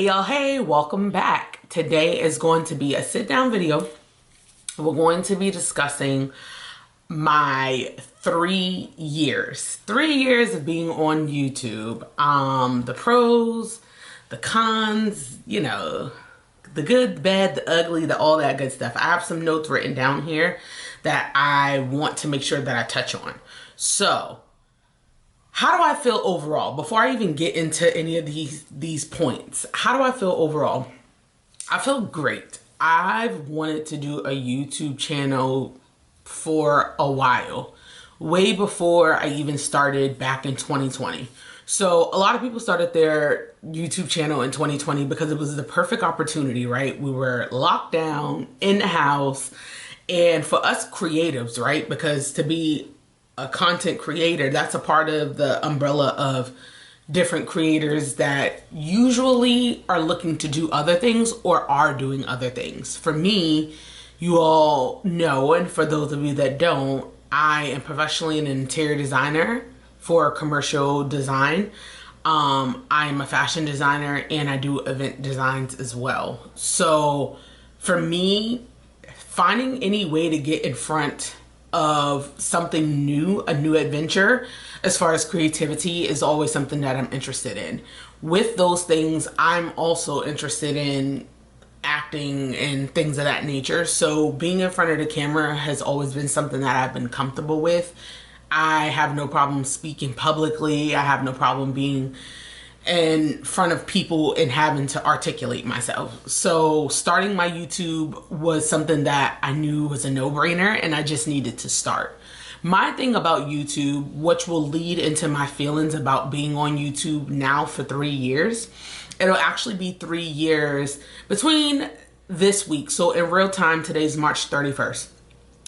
Hey y'all, hey, welcome back. Today is going to be a sit down video. We're going to be discussing my 3 years. 3 years of being on YouTube. The pros, the cons, you know, the good, the bad, the ugly, the all that good stuff. I have some notes written down here that I want to make sure that I touch on. So, how do I feel overall? Before I even get into any of these points, how do I feel overall? I feel great. I've wanted to do a YouTube channel for a while, way before I even started back in 2020. So a lot of people started their YouTube channel in 2020 because it was the perfect opportunity, right? We were locked down in the house, and for us creatives, right? Because to be a content creator, that's a part of the umbrella of different creators that usually are looking to do other things or are doing other things. For me, you all know, and for those of you that don't, I am professionally an interior designer for commercial design. I'm a fashion designer and I do event designs as well. So for me, finding any way to get in front of something new, a new adventure as far as creativity, is always something that I'm interested in. With those things, I'm also interested in acting and things of that nature. So being in front of the camera has always been something that I've been comfortable with. I have no problem speaking publicly. I have no problem being in front of people and having to articulate myself. So starting my YouTube was something that I knew was a no-brainer, and I just needed to start. My thing about YouTube, which will lead into my feelings about being on YouTube now for 3 years, it'll actually be 3 years between this week. So in real time, today's March 31st.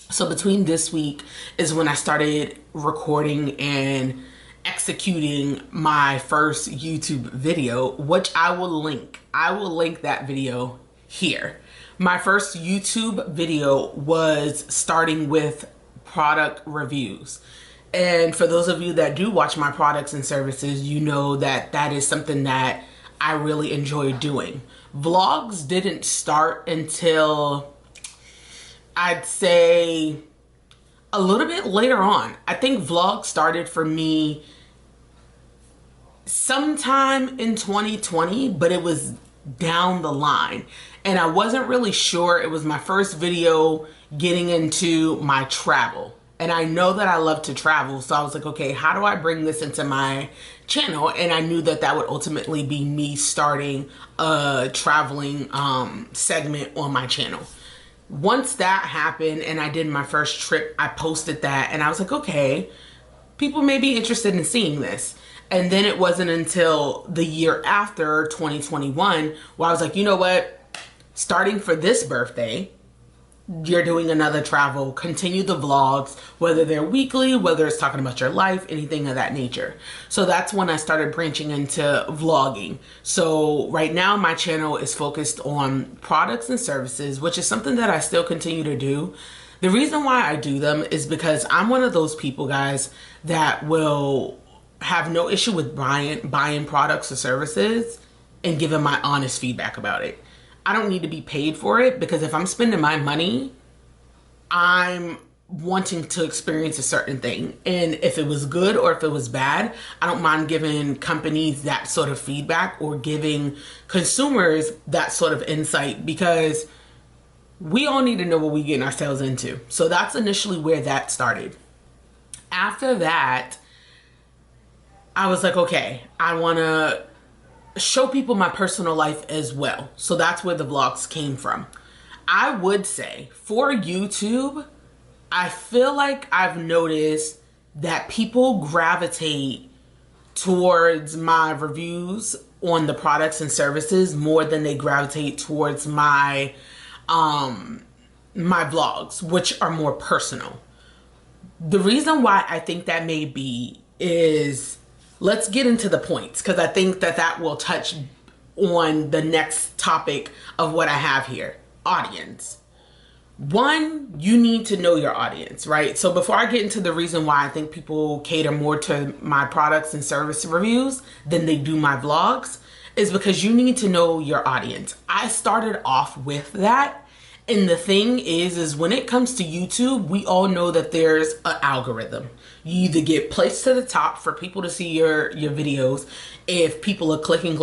So between this week is when I started recording and executing my first YouTube video, which I will link. I will link that video here. My first YouTube video was starting with product reviews. And for those of you that do watch my products and services, you know that that is something that I really enjoy doing. Vlogs didn't start until, I'd say, a little bit later on. I think vlogs started for me sometime in 2020, but it was down the line. And I wasn't really sure. It was my first video getting into my travel. And I know that I love to travel. So I was like, okay, how do I bring this into my channel? And I knew that that would ultimately be me starting a traveling segment on my channel. Once that happened and I did my first trip, I posted that and I was like, okay, people may be interested in seeing this. And then it wasn't until the year after, 2021, where I was like, you know what? Starting for this birthday, you're doing another travel, continue the vlogs, whether they're weekly, whether it's talking about your life, anything of that nature. So that's when I started branching into vlogging. So right now my channel is focused on products and services, which is something that I still continue to do. The reason why I do them is because I'm one of those people, guys, that will have no issue with buying products or services and giving my honest feedback about it. I don't need to be paid for it, because if I'm spending my money, I'm wanting to experience a certain thing. And if it was good or if it was bad, I don't mind giving companies that sort of feedback or giving consumers that sort of insight, because we all need to know what we're getting ourselves into. So that's initially where that started. After that, I was like, okay, I want to show people my personal life as well. So that's where the vlogs came from. I would say for YouTube, I feel like I've noticed that people gravitate towards my reviews on the products and services more than they gravitate towards my my vlogs, which are more personal. The reason why I think that may be is, let's get into the points, because I think that that will touch on the next topic of what I have here. Audience. One, you need to know your audience, right? So before I get into the reason why I think people cater more to my products and service reviews than they do my vlogs, is because you need to know your audience. I started off with that. And the thing is when it comes to YouTube, we all know that there's an algorithm. You either get placed to the top for people to see your videos if people are clicking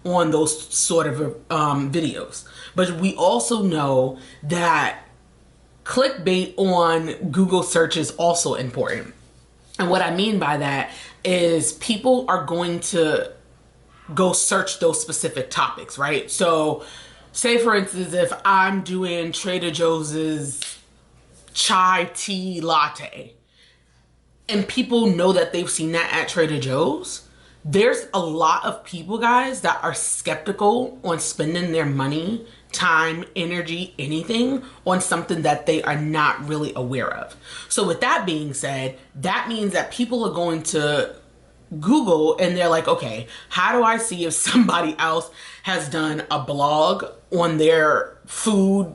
on those sort of videos. But we also know that clickbait on Google search is also important. And what I mean by that is people are going to go search those specific topics, right? So say for instance, if I'm doing Trader Joe's chai tea latte and people know that they've seen that at Trader Joe's, there's a lot of people, guys, that are skeptical on spending their money, time, energy, anything on something that they are not really aware of. So with that being said, that means that people are going to Google and they're like, okay, how do I see if somebody else has done a blog on their food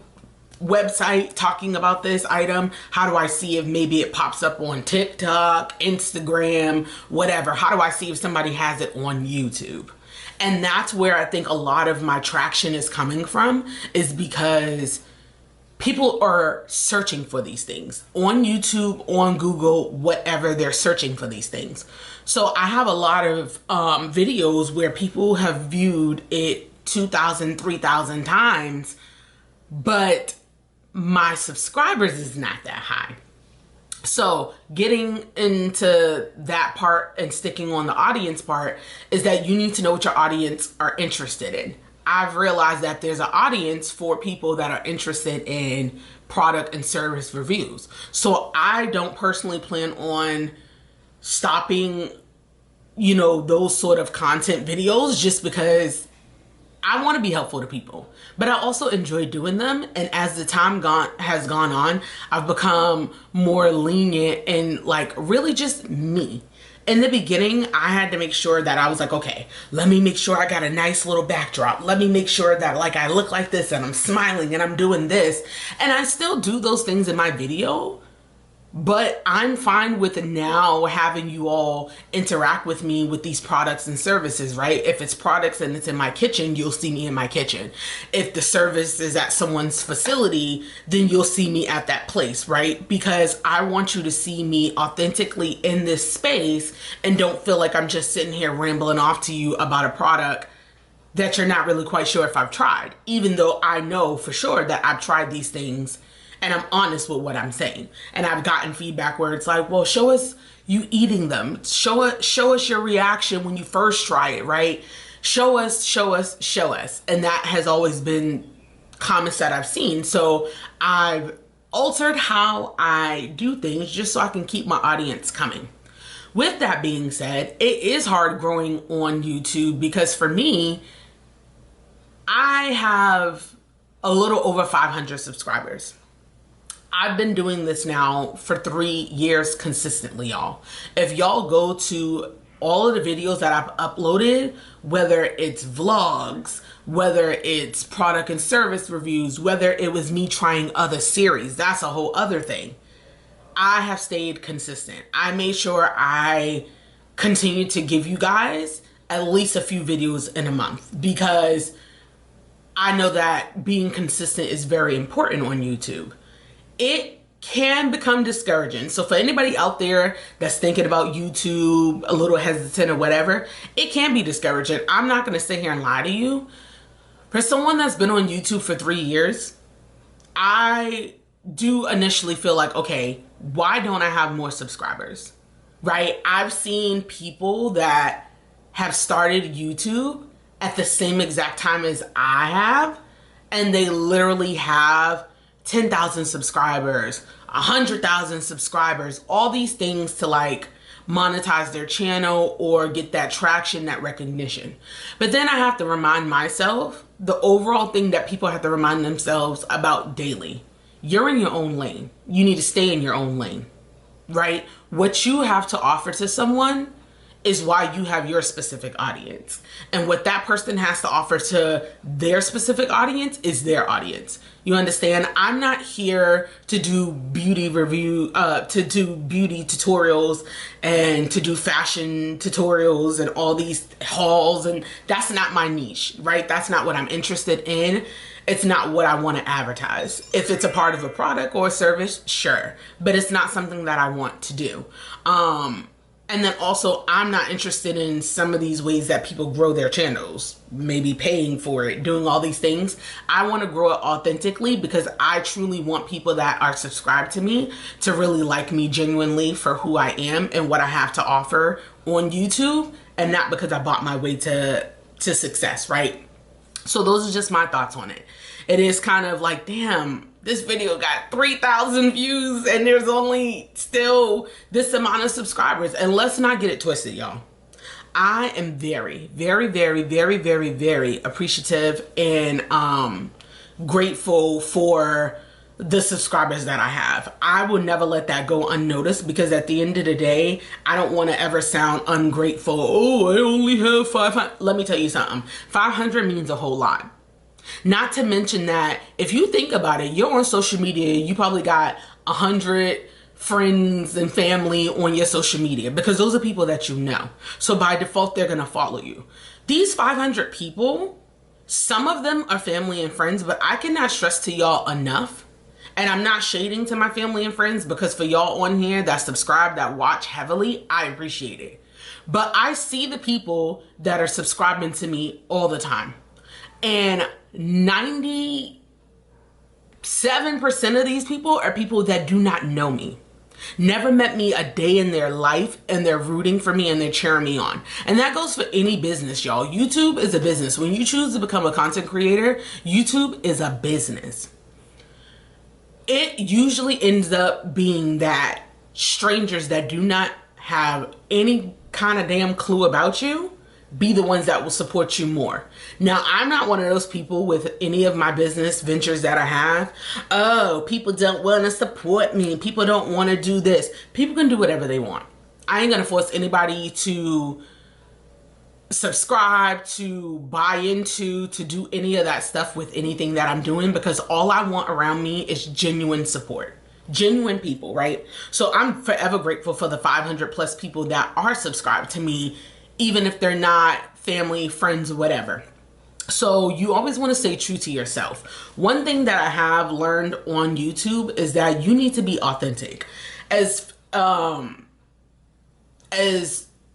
website talking about this item? How do I see if maybe it pops up on TikTok, Instagram, whatever? How do I see if somebody has it on YouTube? And that's where I think a lot of my traction is coming from, is because people are searching for these things on YouTube, on Google, whatever, they're searching for these things. So I have a lot of videos where people have viewed it 2,000, 3,000 times, but my subscribers is not that high. So getting into that part and sticking on the audience part is that you need to know what your audience are interested in. I've realized that there's an audience for people that are interested in product and service reviews. So I don't personally plan on stopping, you know, those sort of content videos just because I want to be helpful to people, but I also enjoy doing them. And as the time has gone on, I've become more lenient and like really just me. In the beginning, I had to make sure that I was like, okay, let me make sure I got a nice little backdrop. Let me make sure that like I look like this and I'm smiling and I'm doing this. And I still do those things in my video. But I'm fine with now having you all interact with me with these products and services, right? If it's products and it's in my kitchen, you'll see me in my kitchen. If the service is at someone's facility, then you'll see me at that place, right? Because I want you to see me authentically in this space and don't feel like I'm just sitting here rambling off to you about a product that you're not really quite sure if I've tried, even though I know for sure that I've tried these things. And I'm honest with what I'm saying. And I've gotten feedback where it's like, well, show us you eating them. Show us your reaction when you first try it, right? Show us. And that has always been comments that I've seen. So I've altered how I do things just so I can keep my audience coming. With that being said, it is hard growing on YouTube because for me, I have a little over 500 subscribers. I've been doing this now for 3 years consistently, y'all. If y'all go to all of the videos that I've uploaded, whether it's vlogs, whether it's product and service reviews, whether it was me trying other series, that's a whole other thing. I have stayed consistent. I made sure I continued to give you guys at least a few videos in a month because I know that being consistent is very important on YouTube. It can become discouraging. So for anybody out there that's thinking about YouTube, a little hesitant or whatever, it can be discouraging. I'm not going to sit here and lie to you. For someone that's been on YouTube for 3 years, I do initially feel like, okay, why don't I have more subscribers? Right? I've seen people that have started YouTube at the same exact time as I have, and they literally have 10,000 subscribers, 100,000 subscribers, all these things to like monetize their channel or get that traction, that recognition. But then I have to remind myself, the overall thing that people have to remind themselves about daily, you're in your own lane. You need to stay in your own lane, right? What you have to offer to someone is why you have your specific audience. And what that person has to offer to their specific audience is their audience. You understand? I'm not here to do beauty to do beauty tutorials and to do fashion tutorials and all these hauls. And that's not my niche, right? That's not what I'm interested in. It's not what I want to advertise. If it's a part of a product or a service, sure. But it's not something that I want to do. And then also, I'm not interested in some of these ways that people grow their channels, maybe paying for it, doing all these things. I want to grow it authentically because I truly want people that are subscribed to me to really like me genuinely for who I am and what I have to offer on YouTube, and not because I bought my way to success, right? So those are just my thoughts on it. It is kind of like, damn, this video got 3,000 views and there's only still this amount of subscribers. And let's not get it twisted, y'all. I am very, very, very, very, very, very appreciative and grateful for the subscribers that I have. I will never let that go unnoticed, because at the end of the day, I don't want to ever sound ungrateful. Oh, I only have 500. Let me tell you something. 500 means a whole lot. Not to mention that if you think about it, you're on social media, you probably got 100 friends and family on your social media, because those are people that you know. So by default, they're going to follow you. These 500 people, some of them are family and friends, but I cannot stress to y'all enough. And I'm not shading to my family and friends, because for y'all on here that subscribe, that watch heavily, I appreciate it. But I see the people that are subscribing to me all the time. And 97% of these people are people that do not know me, never met me a day in their life, and they're rooting for me and they're cheering me on. And that goes for any business, y'all. YouTube is a business. When you choose to become a content creator, YouTube is a business. It usually ends up being that strangers that do not have any kind of damn clue about you be the ones that will support you more. Now, I'm not one of those people with any of my business ventures that I have. Oh, people don't want to support me. People don't want to do this. People can do whatever they want. I ain't going to force anybody to subscribe, to buy into, to do any of that stuff with anything that I'm doing, because all I want around me is genuine support. Genuine people, right? So I'm forever grateful for the 500 plus people that are subscribed to me, even if they're not family, friends, whatever. So you always want to stay true to yourself. One thing that I have learned on YouTube is that you need to be authentic. As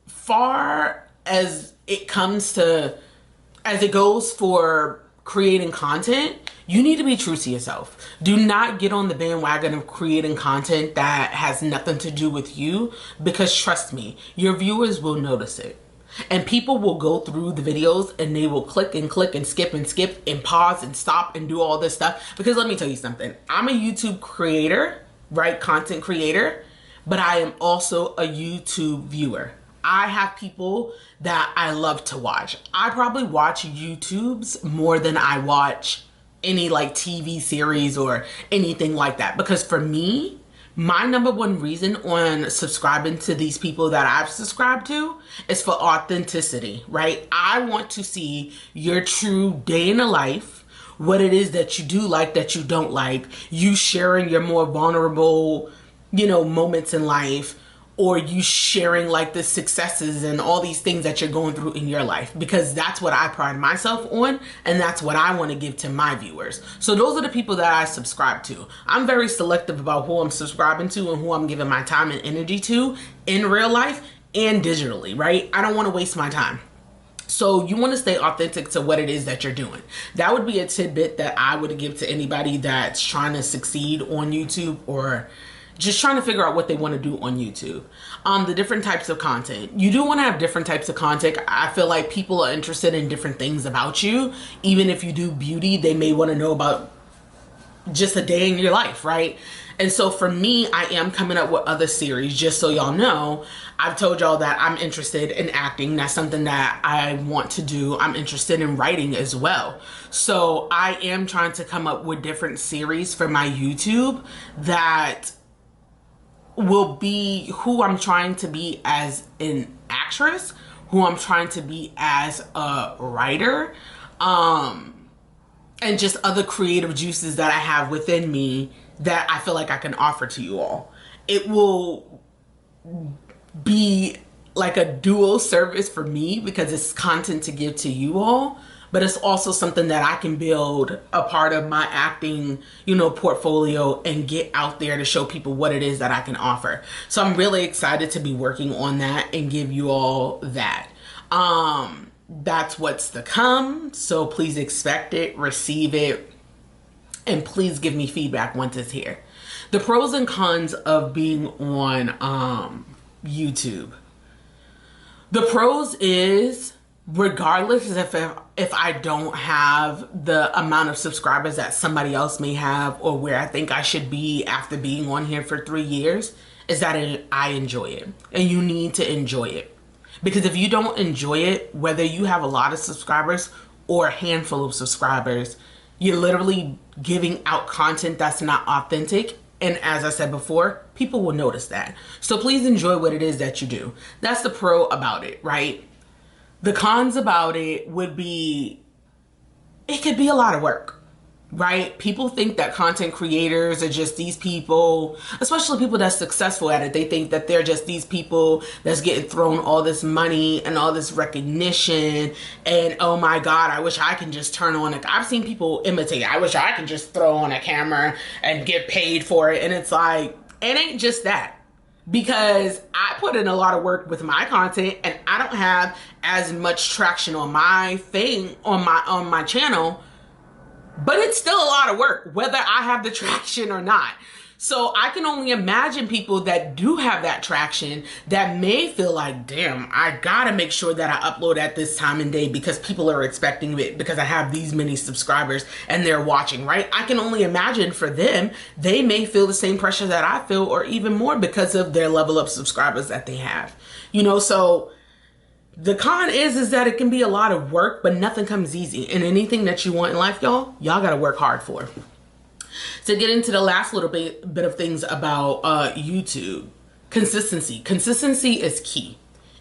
far as it comes to, as it goes for creating content, you need to be true to yourself. Do not get on the bandwagon of creating content that has nothing to do with you, because trust me, your viewers will notice it. And people will go through the videos and they will click and skip and pause and stop and do all this stuff. Because let me tell you something. I'm a YouTube creator, right? Content creator, but I am also a YouTube viewer. I have people that I love to watch. I probably watch YouTubes more than I watch any like TV series or anything like that. Because for me, my number one reason on subscribing to these people that I've subscribed to is for authenticity, right? I want to see your true day in the life, what it is that you do like, that you don't like, you sharing your more vulnerable, moments in life, or you sharing like the successes and all these things that you're going through in your life, because that's what I pride myself on, and that's what I want to give to my viewers. So those are the people that I subscribe to. I'm very selective about who I'm subscribing to and who I'm giving my time and energy to in real life and digitally, right? I don't want to waste my time. So you want to stay authentic to what it is that you're doing. That would be a tidbit that I would give to anybody that's trying to succeed on YouTube, or just trying to figure out what they want to do on YouTube. The different types of content. You do want to have different types of content. I feel like people are interested in different things about you. Even if you do beauty, they may want to know about just a day in your life, right? And so for me, I am coming up with other series. Just so y'all know, I've told y'all that I'm interested in acting. That's something that I want to do. I'm interested in writing as well. So I am trying to come up with different series for my YouTube that will be who I'm trying to be as an actor actress, who I'm trying to be as a writer, and just other creative juices that I have within me that I feel like I can offer to you all. It will be like a dual service for me because it's content to give to you all, but it's also something that I can build a part of my acting, portfolio and get out there to show people what it is that I can offer. So I'm really excited to be working on that and give you all that. That's what's to come. So please expect it, receive it, and please give me feedback once it's here. The pros and cons of being on YouTube. The pros is, regardless if I don't have the amount of subscribers that somebody else may have or where I think I should be after being on here for 3 years, is that I enjoy it. And you need to enjoy it. Because if you don't enjoy it, whether you have a lot of subscribers or a handful of subscribers, you're literally giving out content that's not authentic. And as I said before, people will notice that. So please enjoy what it is that you do. That's the pro about it, right? The cons about it would be, it could be a lot of work, right? People think that content creators are just these people, especially people that's successful at it. They think that they're just these people that's getting thrown all this money and all this recognition. And oh my God, I wish I can just turn on I've seen people imitate. I wish I can just throw on a camera and get paid for it. And it's like, it ain't just that. Because I put in a lot of work with my content and I don't have as much traction on my thing, on my channel, but it's still a lot of work, whether I have the traction or not. So I can only imagine people that do have that traction that may feel like, damn, I gotta make sure that I upload at this time and day because people are expecting it because I have these many subscribers and they're watching, right? I can only imagine for them, they may feel the same pressure that I feel or even more because of their level of subscribers that they have. So the con is that it can be a lot of work, but nothing comes easy. And anything that you want in life, y'all gotta work hard for. To get into the last little bit of things about YouTube, consistency. Consistency is key.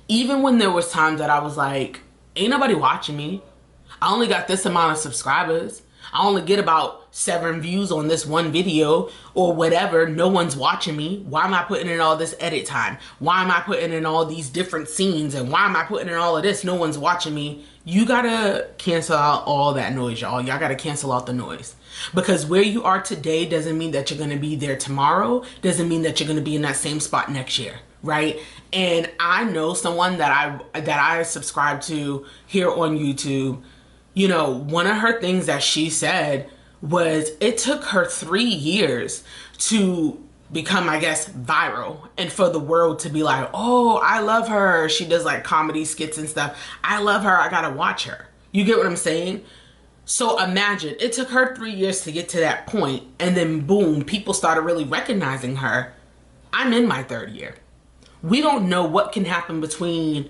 Even when there was times that I was like, ain't nobody watching me. I only got this amount of subscribers. I only get about 7 views on this one video or whatever. No one's watching me. Why am I putting in all this edit time? Why am I putting in all these different scenes? And why am I putting in all of this? No one's watching me. You gotta cancel out all that noise, y'all. Y'all gotta cancel out the noise. Because where you are today doesn't mean that you're gonna be there tomorrow. Doesn't mean that you're gonna be in that same spot next year, right? And I know someone that I subscribe to here on YouTube. One of her things that she said was it took her 3 years to become, I guess, viral and for the world to be like, oh, I love her. She does like comedy skits and stuff. I love her. I gotta watch her. You get what I'm saying? So imagine it took her 3 years to get to that point, and then boom, people started really recognizing her. I'm in my 3rd year. We don't know what can happen between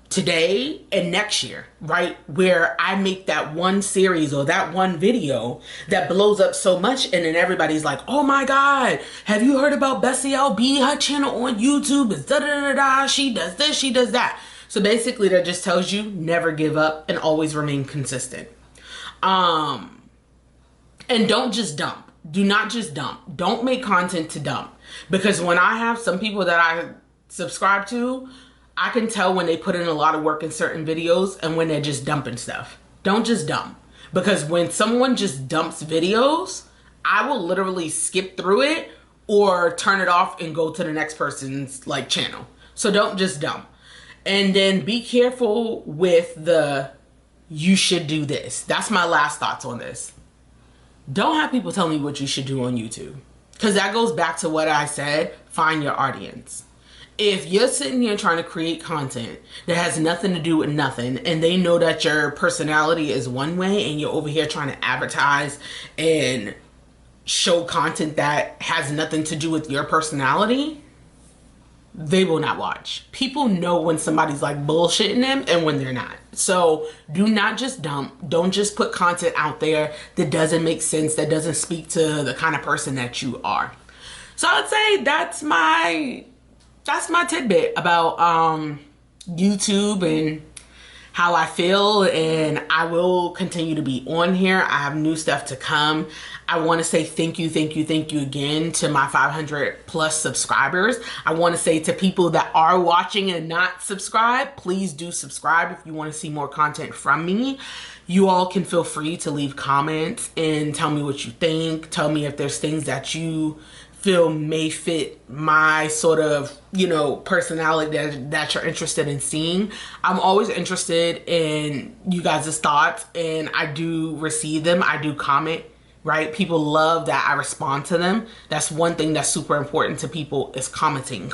today and next year, right? Where I make that one series or that one video that blows up so much, and then everybody's like, oh my God, have you heard about BessieLB? Her channel on YouTube is da-da-da-da, she does this, she does that. So basically that just tells you never give up and always remain consistent. And don't just dump. Do not just dump. Don't make content to dump. Because when I have some people that I subscribe to, I can tell when they put in a lot of work in certain videos and when they're just dumping stuff. Don't just dump. Because when someone just dumps videos, I will literally skip through it or turn it off and go to the next person's channel. So don't just dump. And then be careful with the you should do this. That's my last thoughts on this. Don't have people tell me what you should do on YouTube. Because that goes back to what I said, find your audience. If you're sitting here trying to create content that has nothing to do with nothing, and they know that your personality is one way and you're over here trying to advertise and show content that has nothing to do with your personality, they will not watch. People know when somebody's bullshitting them and when they're not. So do not just dump. Don't just put content out there that doesn't make sense, that doesn't speak to the kind of person that you are. So I would say that's my tidbit about YouTube and how I feel, and I will continue to be on here. I have new stuff to come. I want to say thank you again to my 500 plus subscribers. I want to say to people that are watching and not subscribed, please do subscribe if you want to see more content from me. You all can feel free to leave comments and tell me what you think. Tell me if there's things that you feel may fit my sort of, you know, personality that you're interested in seeing. I'm always interested in you guys' thoughts, and I do receive them. I do comment, right? People love that I respond to them. That's one thing that's super important to people, is commenting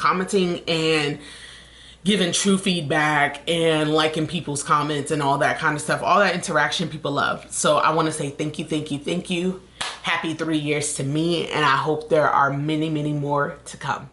and giving true feedback and liking people's comments and all that kind of stuff. All that interaction people love. So I want to say thank you. Happy 3 years to me, and I hope there are many more to come.